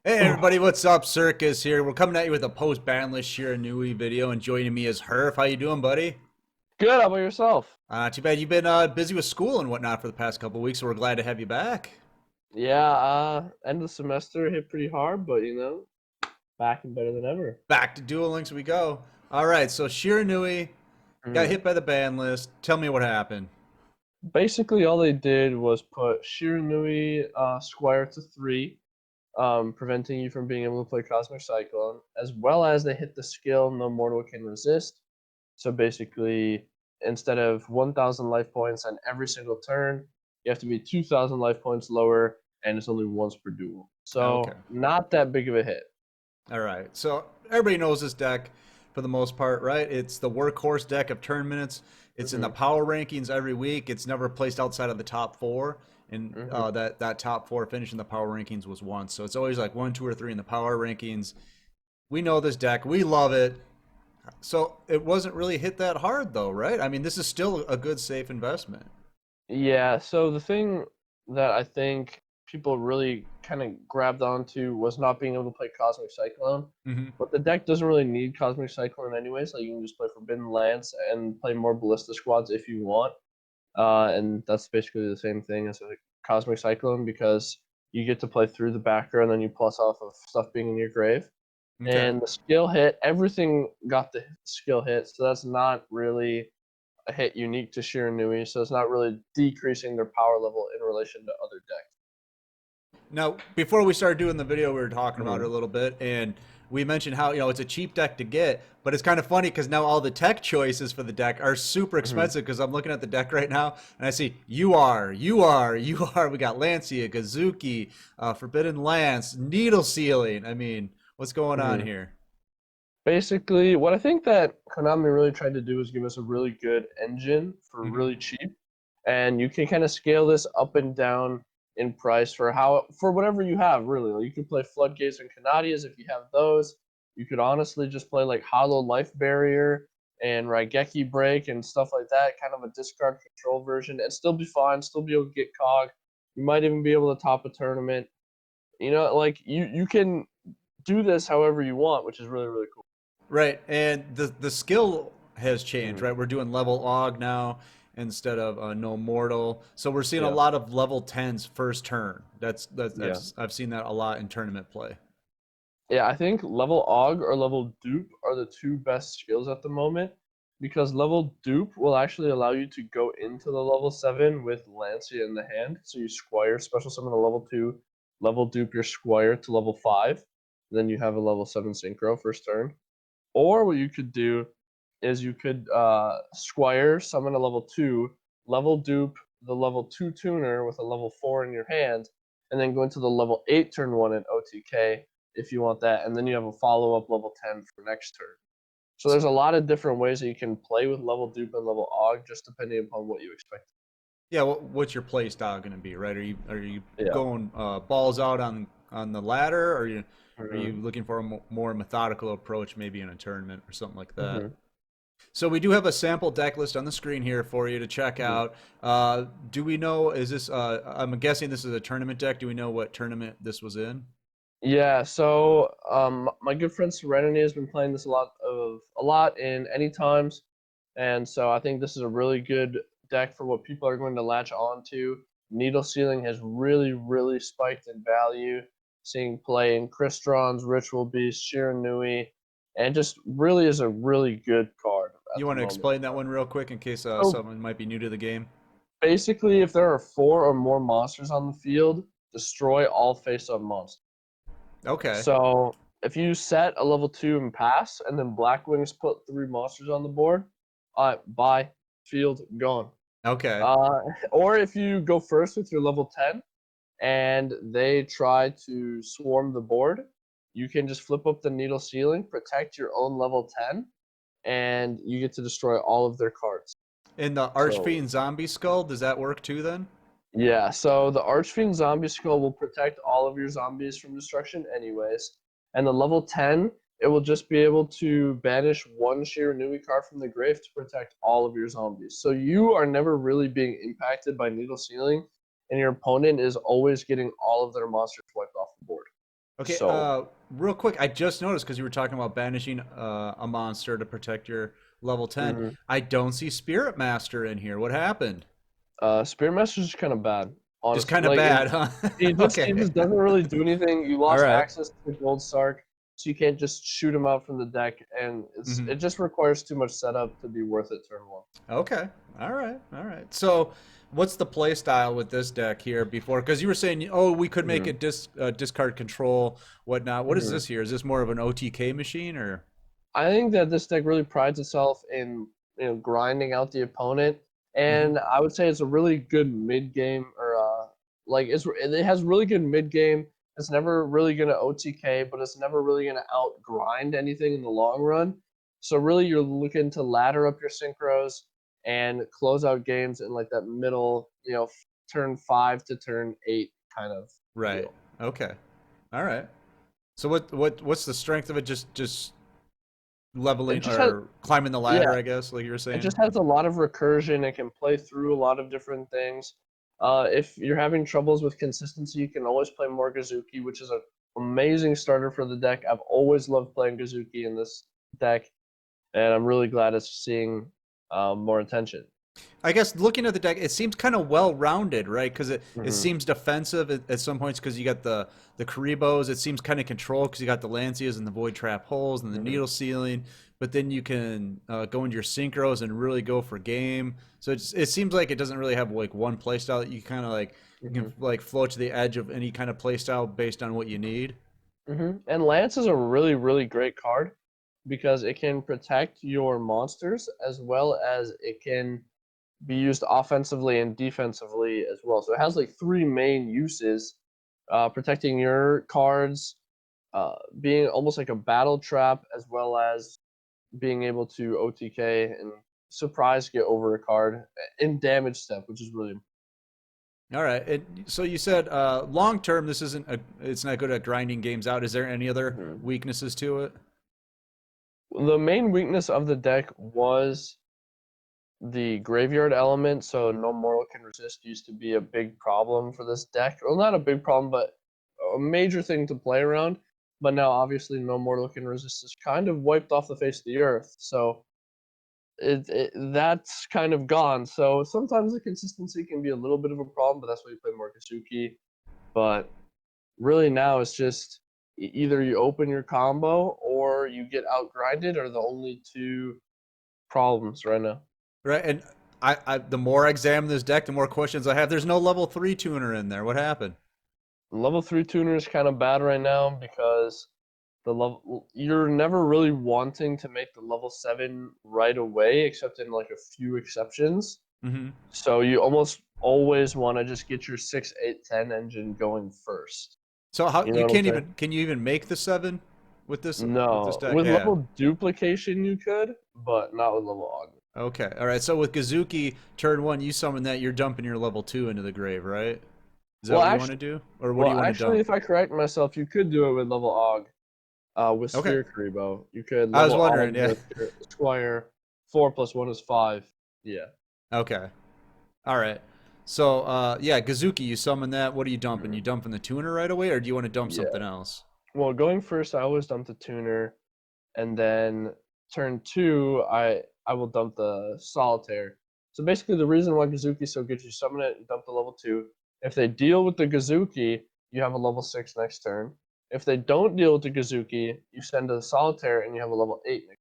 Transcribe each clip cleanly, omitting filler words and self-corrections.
Hey everybody, what's up? Circus here. We're coming at you with a post Banlist Shiranui video, and joining me is Herf. How you doing, buddy? Good. How about yourself? Too bad you've been busy with school and whatnot for the past couple weeks, so we're glad to have you back. Yeah, end of the semester hit pretty hard, but back and better than ever. Back to Duel Links we go. All right, so Shiranui got Mhm. hit by the ban list. Tell me what happened. Basically, all they did was put Shiranui Squire to 3, preventing you from being able to play Cosmic Cyclone, as well as they hit the skill No Mortal Can Resist. So basically, instead of 1,000 life points on every single turn, you have to be 2,000 life points lower, and it's only once per duel. Okay. So not that big of a hit. All right. So everybody knows this deck for the most part, right? It's the workhorse deck of turn minutes. It's in the hmm power rankings every week. It's never placed outside of the top four, and hmm that top four finish in the power rankings was once. So it's always like one, two, or three in the power rankings. We know this deck. We love it. So it wasn't really hit that hard, though, right? I mean, this is still a good, safe investment. Yeah, so the thing that I think people really kind of grabbed onto was not being able to play Cosmic Cyclone. Hmm. But the deck doesn't really need Cosmic Cyclone anyways. Like you can just play Forbidden Lance and play more Ballista squads if you want. And that's basically the same thing as a Cosmic Cyclone because you get to play through the backer and then you plus off of stuff being in your grave. Okay. And the skill hit, everything got the skill hit, so that's not really a hit unique to Shiranui, so it's not really decreasing their power level in relation to other decks. Now, before we started doing the video, we were talking about it a Mhm. little bit, and we mentioned how it's a cheap deck to get, but it's kind of funny because now all the tech choices for the deck are super Mhm. expensive. Because I'm looking at the deck right now, and I see you are. We got Lancia, Gazuki, Forbidden Lance, Needle Sealing. I mean, what's going on Mhm. here? Basically, what I think that Konami really tried to do is give us a really good engine for Hmm. really cheap, and you can kind of scale this up and down in price for whatever you have. Really, like, you can play Floodgates and Canadias if you have those. You could honestly just play like Hollow Life Barrier and Raigeki Break and stuff like that, kind of a discard control version, and still be fine. Still be able to get Cog. You might even be able to top a tournament. Like you can do this however you want, which is really really cool. Right, and the skill has changed, Mhm. right? We're doing level Og now instead of no mortal, so we're seeing a Yeah, lot of level tens first turn. That's yeah, I've seen that a lot in tournament play. yeah. I think level Og or level Dupe are the two best skills at the moment because level Dupe will actually allow you to go into the level 7 with Lancia in the hand. So you Squire special summon a level 2, level Dupe your Squire to level 5, then you have a level 7 Synchro first turn. Or what you could do is you could Squire summon a level 2, level Dupe the level 2 tuner with a level 4 in your hand, and then go into the level 8 turn 1 in OTK if you want that, and then you have a follow up level 10 for next turn. So there's a lot of different ways that you can play with level Dupe and level Og, just depending upon what you expect. Yeah, what's your play style going to be, right? Are you Yeah. going balls out on the ladder, or are you hmm looking for a more methodical approach, maybe in a tournament or something like that? hmm So we do have a sample deck list on the screen here for you to check hmm out. Do we know? Is this? I'm guessing this is a tournament deck. Do we know what tournament this was in? Yeah, so my good friend Serenity has been playing this a lot in any times, and so I think this is a really good deck for what people are going to latch on to. Needle Sealing has really, really spiked in value, seeing play in Crystron's, Ritual Beast, Shiranui, and just really is a really good card You at the want to moment. explain that one real quick in case So someone might be new to the game? basically, if there are 4 or more monsters on the field, destroy all face-up monsters. Okay. So if you set a level 2 and pass, and then Black Wings put 3 monsters on the board, bye, field gone. Okay. Uh, or if you go first with your level 10 and they try to swarm the board, you can just flip up the needle ceiling, protect your own level 10, and you get to destroy all of their cards. In the So Archfiend Zombie Skull, does that work too then? yeah, so the Archfiend Zombie Skull will protect all of your zombies from destruction anyways. And the level 10, it will just be able to banish one Shiranui card from the grave to protect all of your zombies. So you are never really being impacted by Needle Sealing, and your opponent is always getting all of their monsters wiped off the board. Okay, So real quick, I just noticed because you were talking about banishing a monster to protect your level 10. mhm. I don't see Spirit Master in here. What happened? Spearmaster's just kind of bad, Just honestly. kind of Like bad, huh? he Okay. just doesn't really do anything. You All lost right. access to the Gold Sark, so you can't just shoot him out from the deck, and Hmm. it just requires too much setup to be worth it turn one. Okay. All right. All right. So, what's the play style with this deck here before? Because you were saying, oh, we could make Hmm. it discard control, whatnot. What is Hmm. this here? Is this more of an OTK machine or? I think that this deck really prides itself in grinding out the opponent, Hmm. and I would say it's a really good mid game or like it has really good mid game. It's never really gonna OTK, but it's never really gonna out grind anything in the long run. So really, you're looking to ladder up your synchros and close out games in like that middle, turn 5 to turn 8 kind of Right. deal. Okay. All right. So what's the strength of it? Just It leveling just has or climbing the ladder, yeah, I guess, like you were it saying. just has a lot of recursion. It can play through a lot of different things. If you're having troubles with consistency, you can always play more Gazuki, which is an amazing starter for the deck. I've always loved playing Gazuki in this deck, and I'm really glad it's seeing more attention. I guess looking at the deck, it seems kind of well rounded, right? Because it Hmm. seems defensive at some points because you got the Karibos. It seems kind of controlled because you got the Lancias and the Void Trap holes and the Hmm. Needle Ceiling. But then you can go into your synchros and really go for game. So it seems like it doesn't really have like one play style that you kind of like you can Hmm. like float to the edge of any kind of play style based on what you need. And Lance is a really, really great card because it can protect your monsters as well as it can be used offensively and defensively as well. So it has like three main uses: protecting your cards, being almost like a battle trap, as well as being able to OTK and surprise get over a card in damage step, which is really All right. So you said long term, this isn't it's not good at grinding games out. Is there any other important. weaknesses to it? The main weakness of the deck was the graveyard element, so no mortal can resist used to be a big problem for this deck. Well, not a big problem, but a major thing to play around. But now, obviously, no mortal can resist is kind of wiped off the face of the earth. So that's kind of gone. So sometimes the consistency can be a little bit of a problem, but that's why you play more Kasuki. But really now it's just either you open your combo or you get outgrinded are the only two problems right now. Right. And the more I examine this deck, the more questions I have. There's no level 3 tuner in there. What happened? Level 3 tuner is kind of bad right now because the level you're never really wanting to make the level 7 right away except in like a few exceptions. Hmm. So you almost always want to just get your 6, 8, 10 engine going first. So how You know you what I'm can't saying? even can you even make the 7 with this No, deck? with Yeah. level duplication you could, but not with level augment. Okay. All right. So with Gazuki turn 1, you summon that, you're dumping your level 2 into the grave, right? Is that Well, what you want actually, to do? Or what do well, you want to actually, dump? if I correct myself, you could do it with level aug. With Okay. Sphere Karibo, you could I was level wondering, aug yeah. the Squire. 4 + 1 is 5. Yeah. Okay. All right. So, yeah, Gazuki, you summon that. What are you dumping? Mhm. You dumping the tuner right away, or do you want to dump Yeah. something else? Well, going first, I always dump the tuner, and then turn two, I will dump the solitaire. So basically, the reason why Gazuki is so good, you summon it and dump the level two. If they deal with the Gazuki, you have a level 6 next turn. If they don't deal with the Gazuki, you send a solitaire and you have a level 8 next.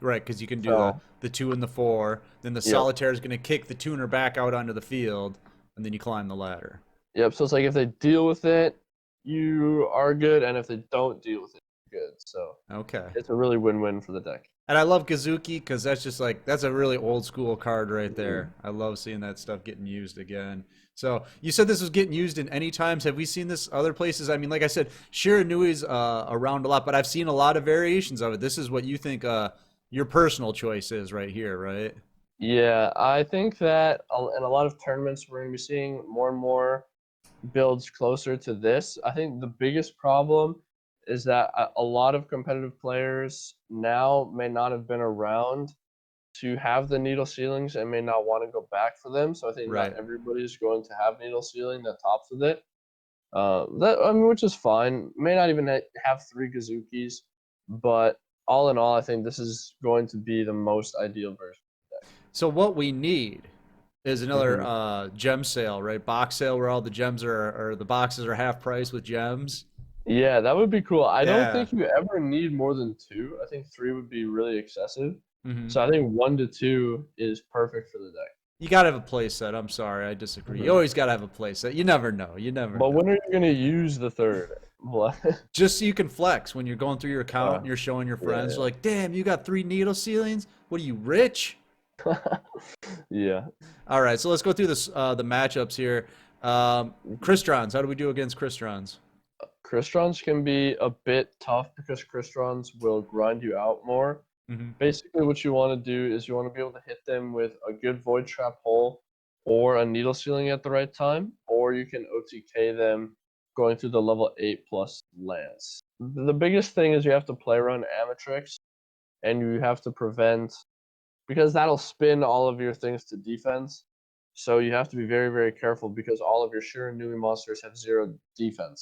Right, because you can do So, the 2 and the 4. Then the yep. solitaire is going to kick the tuner back out onto the field, and then you climb the ladder. Yep. So it's like if they deal with it, you are good, and if they don't deal with it, you're good. So Okay. it's a really win-win for the deck. And I love Gazuki because that's just like that's a really old school card right Mhm. there. I love seeing that stuff getting used again. So you said this was getting used in any times. Have we seen this other places? I mean, like I said, Shiranui's around a lot, but I've seen a lot of variations of it. This is what you think your personal choice is right here, right? Yeah, I think that in a lot of tournaments we're going to be seeing more and more builds closer to this. I think the biggest problem is that a lot of competitive players now may not have been around to have the needle ceilings and may not want to go back for them. So I think not Right. everybody's going to have needle ceiling that tops with it. Which is fine. May not even have 3 Gazukis, but all in all, I think this is going to be the most ideal version. So what we need is another Hmm. gem sale, right? Box sale where all the gems are, or the boxes are half price with gems. Yeah, that would be cool. I don't Yeah. think you ever need more than 2. I think 3 would be really excessive. Hmm. So I think 1 to 2 is perfect for the deck. You gotta have a play set. I'm sorry, I disagree. You Hmm. always gotta have a play set. You never know. You never But know. when are you gonna use the third? What? Just so you can flex when you're going through your account and you're showing your friends. Yeah, You're like, damn, you got 3 needle ceilings? What are you, rich? yeah. Yeah. All right, so let's go through the matchups here. Kristrons, how do we do against Kristrons? Cristrons can be a bit tough because Cristrons will grind you out more. Hmm. Basically, what you want to do is you want to be able to hit them with a good Void Trap hole or a Needle Ceiling at the right time, or you can OTK them going through the level 8 plus Lance. The biggest thing is you have to play around Amatrix, and you have to prevent, because that'll spin all of your things to defense. So you have to be very, very careful because all of your Shiranui monsters have 0 defense.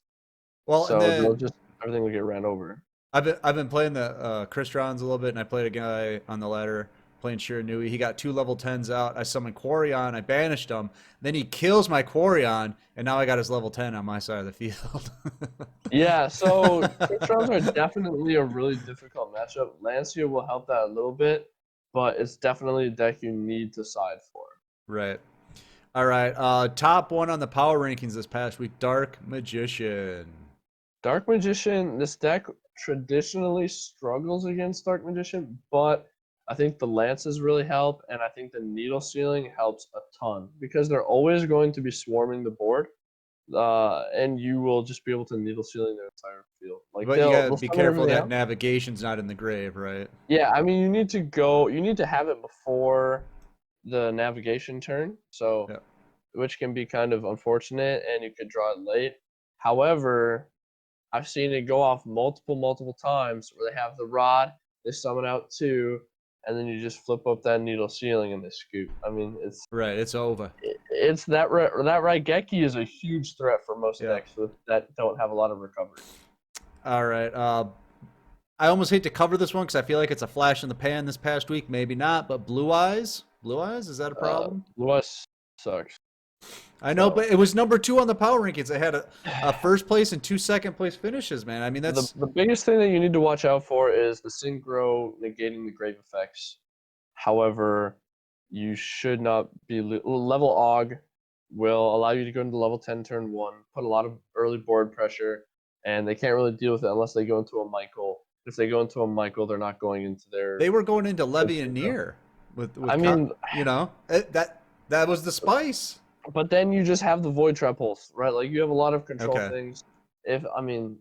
Well, and So they'll then just everything will get ran over. I've been playing the Kristrons a little bit, and I played a guy on the ladder playing Shiranui. He got 2 level 10s out. I summoned Quarion. I banished him. Then he kills my Quarion, and now I got his level 10 on my side of the field. Yeah, so Crystals are definitely a really difficult matchup. Lancia will help that a little bit, but it's definitely a deck you need to side for. Right. All right. Top one on the power rankings this past week, Dark Magician. Dark Magician, this deck traditionally struggles against Dark Magician, but I think the lances really help, and I think the needle ceiling helps a ton because they're always going to be swarming the board, and you will just be able to needle ceiling their entire field. Like But you they'll gotta they'll be summon careful everything that out. navigation's not in the grave, right? Yeah, I mean you need to have it before the navigation turn, so Yeah. which can be kind of unfortunate, and you could draw it late. However, I've seen it go off multiple times where they have the rod, they summon out 2, and then you just flip up that needle ceiling and they scoop. I mean, Right. It's over. it's that Raigeki is a huge threat for most Yeah. decks that don't have a lot of recovery. All right. I almost hate to cover this one because I feel like it's a flash in the pan this past week. Maybe not, but Blue Eyes. Blue Eyes, is that a problem? Lewis sucks. I know, but So it was number 2 on the power rankings. It had a first place and 2 second place finishes, man. I mean, the that's the biggest thing that you need to watch out for is the synchro negating the grave effects. However, you should not be level Og will allow you to go into level 10 turn 1, put a lot of early board pressure, and they can't really deal with it unless they go into a Michael. If they go into a Michael, they're not going into they their were going into synchro. Levianeer I with mean, that was the spice. but then you just have the void trap holes, right? Like you have a lot of control Okay. things. If I mean,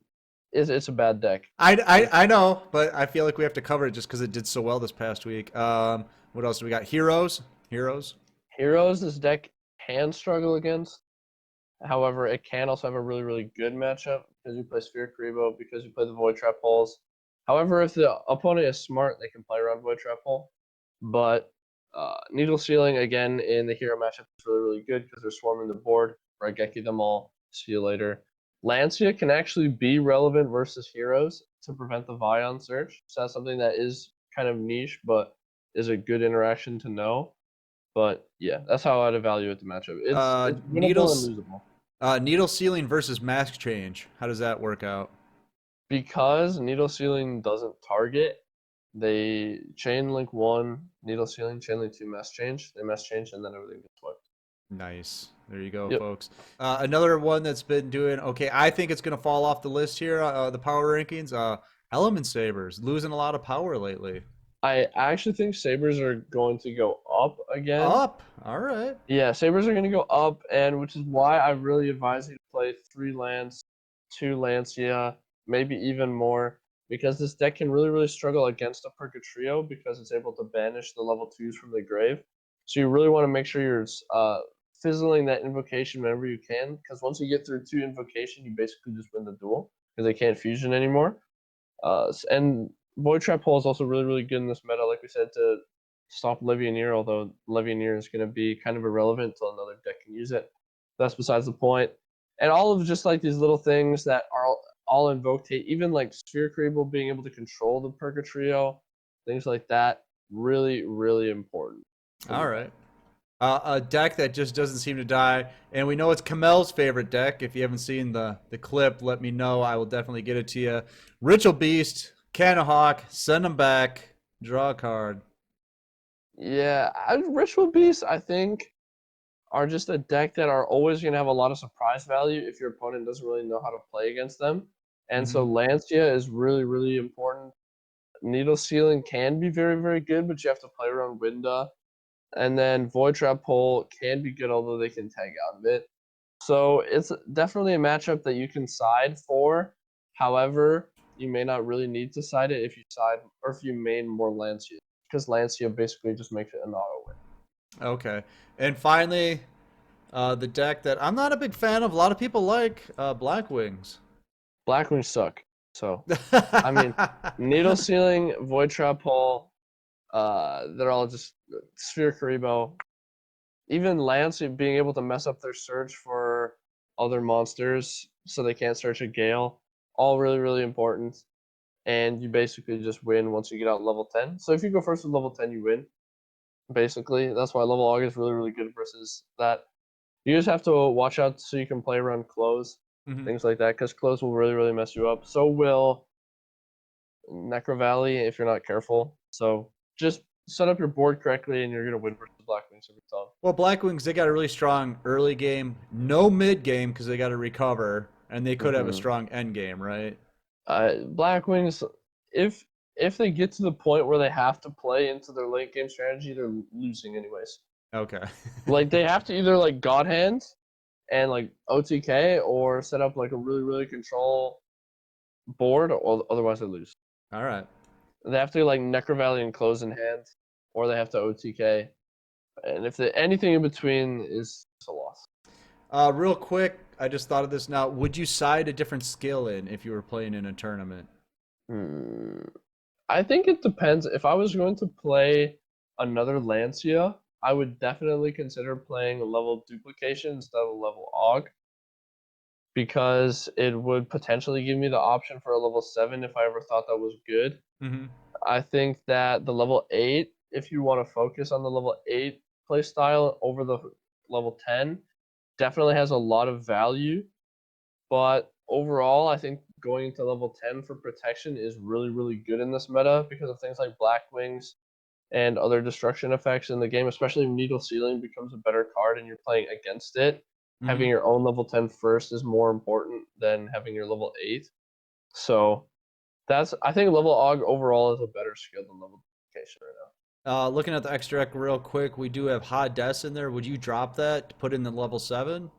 it's a bad deck. I know, but I feel like we have to cover it just because it did so well this past week. What else do we got? Heroes, heroes. Heroes, this deck can struggle against. However, it can also have a really, really good matchup because you play Sphere Karibo, because you play the Void Trap holes. However, if the opponent is smart, they can play around Void Trap hole. But Needle Ceiling, again, in the hero matchup is really, really good because they're swarming the board. Raigeki them all. See you later. Lancia can actually be relevant versus heroes to prevent the Vion search. So that's something that is kind of niche, but is a good interaction to know. But yeah, that's how I'd evaluate the matchup. It's winnable and Needles, losable. needle ceiling versus mask change. How does that work out? Because needle ceiling doesn't target, they chain link 1 needle ceiling, chain link 2 mass change. They mass change and then everything gets wiped. Nice. There you go, Yep. folks. Another one that's been doing okay. I think it's going to fall off the list here. The power rankings. Element Sabers losing a lot of power lately. I actually think Sabres are going to go up again. Up. All right. Yeah, Sabres are going to go up, and which is why I really advise you to play 3 Lance, 2 Lancia, maybe even more, because this deck can really, really struggle against a Purgatrio because it's able to banish the level 2s from the grave. So you really want to make sure you're fizzling that invocation whenever you can, because once you get through 2 invocation, you basically just win the duel because they can't fusion anymore. And Void Trap Hole is also really, really good in this meta, like we said, to stop Levianeer, although Levianeer is going to be kind of irrelevant until another deck can use it. That's besides the point. And all of just like these little things that are all invoke hate, even like Sphere Creeble being able to control the Purgatrio, things like that, really, really important in All the deck. right. A deck that just doesn't seem to die, and we know it's Kamel's favorite deck. If you haven't seen the clip, let me know. I will definitely get it to you. Ritual Beast, Canahawk, send them back, draw a card. Yeah, Ritual Beasts, I think, are just a deck that are always going to have a lot of surprise value if your opponent doesn't really know how to play against them. And Mm-hmm. so Lancia is really, really important. Needle Sealing can be very, very good, but you have to play around Winda. And then Void Trap Hole can be good, although they can tag out of it. So it's definitely a matchup that you can side for. However, you may not really need to side it if you side or if you main more Lancia, because Lancia basically just makes it an auto win. Okay. And finally, the deck that I'm not a big fan of. A lot of people like Black Wings. Blackwings suck. So I mean, Needle Sealing, Void Trap Hole, they're all just Sphere Karibo. Even Lance being able to mess up their search for other monsters so they can't search a Gale, all really, really important. And you basically just win once you get out level 10. So if you go first with level 10, you win. Basically, that's why level Aug is really, really good versus that. You just have to watch out so you can play around close, Hmm. things like that, because close will really, really mess you up. So will Necro Valley if you're not careful. So just set up your board correctly and you're gonna win versus Black Wings every time. Well, Black Wings, they got a really strong early game, no mid game because they got to recover, and they could have a Mm-hmm. strong end game, right? Black Wings, if if they get to the point where they have to play into their late game strategy, they're losing anyways. Okay. Like they have to either like God Hand and like OTK or set up like a really really control board, or otherwise they lose. All right. They have to like Necro Valley and close in hand, or they have to OTK. And if they, anything in between is a loss. Real quick, I just thought of this now. Would you side a different skill in if you were playing in a tournament? Hmm. I think it depends. If I was going to play another Lancia, I would definitely consider playing a level duplication instead of a level AUG because it would potentially give me the option for a level 7 if I ever thought that was good. Hmm. I think that the level 8, if you want to focus on the level 8 playstyle over the level 10, definitely has a lot of value. But overall, I think going to level 10 for protection is really, really good in this meta because of things like Black Wings and other destruction effects in the game, especially if Needle Sealing becomes a better card and you're playing against it. Hmm. Having your own level 10 first is more important than having your level 8. So that's I think level AUG overall is a better skill than level duplication right now. Looking at the extra deck real quick, we do have Hades in there. Would you drop that to put in the level 7?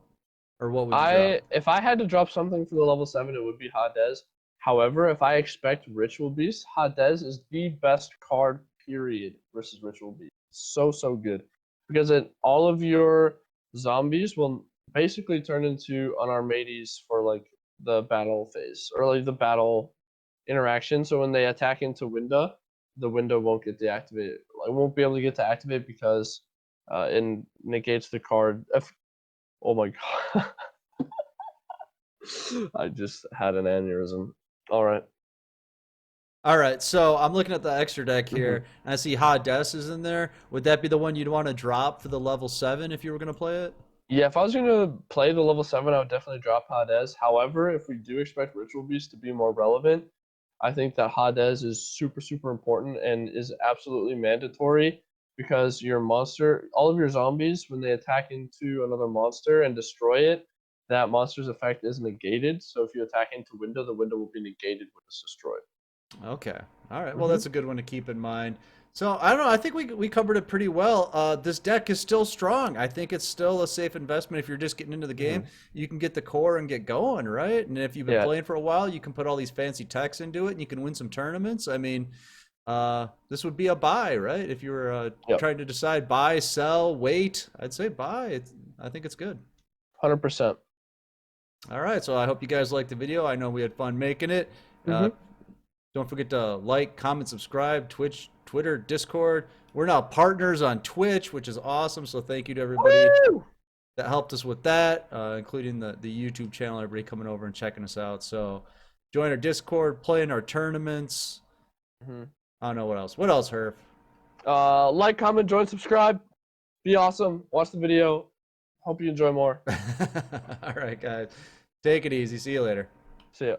Or what would you drop? I if I had to drop something for the level 7, it would be Hades. However, if I expect Ritual Beast, Hades is the best card period versus Ritual Beast. So so good because all of your zombies will basically turn into unarmades for like the battle phase or like the battle interaction. So when they attack into window, the window won't get deactivated. It won't be able to get to activate because it negates the card. Oh my god. I just had an aneurysm. All right. All right, so I'm looking at the extra deck Mm-hmm. here, and I see Hades is in there. Would that be the one you'd want to drop for the level 7 if you were going to play it? Yeah, if I was going to play the level 7, I would definitely drop Hades. However, if we do expect Ritual Beast to be more relevant, I think that Hades is super, super important and is absolutely mandatory because your monster, all of your zombies, when they attack into another monster and destroy it, that monster's effect is negated. So if you attack into window, the window will be negated when it's destroyed. Okay. All right. Well, Mm-hmm. that's a good one to keep in mind. So I don't know. I think we covered it pretty well. This deck is still strong. I think it's still a safe investment if you're just getting into the game. Mm-hmm. You can get the core and get going, right? And if you've been Yeah. playing for a while, you can put all these fancy techs into it, and you can win some tournaments. I mean, this would be a buy, right? If you were Yep. trying to decide buy, sell, wait, I'd say buy. I think it's good. 100%. All right. So I hope you guys liked the video. I know we had fun making it. Uh, Mm-hmm. don't forget to like, comment, subscribe, Twitch, Twitter, Discord. We're now partners on Twitch, which is awesome. So thank you to everybody. Woo! that helped us with that, including the YouTube channel, everybody coming over and checking us out. So join our Discord, play in our tournaments. Mm-hmm. I don't know what else. What else, Herb? Like, comment, join, subscribe. Be awesome. Watch the video. Hope you enjoy more. All right, guys. Take it easy. See you later. See ya.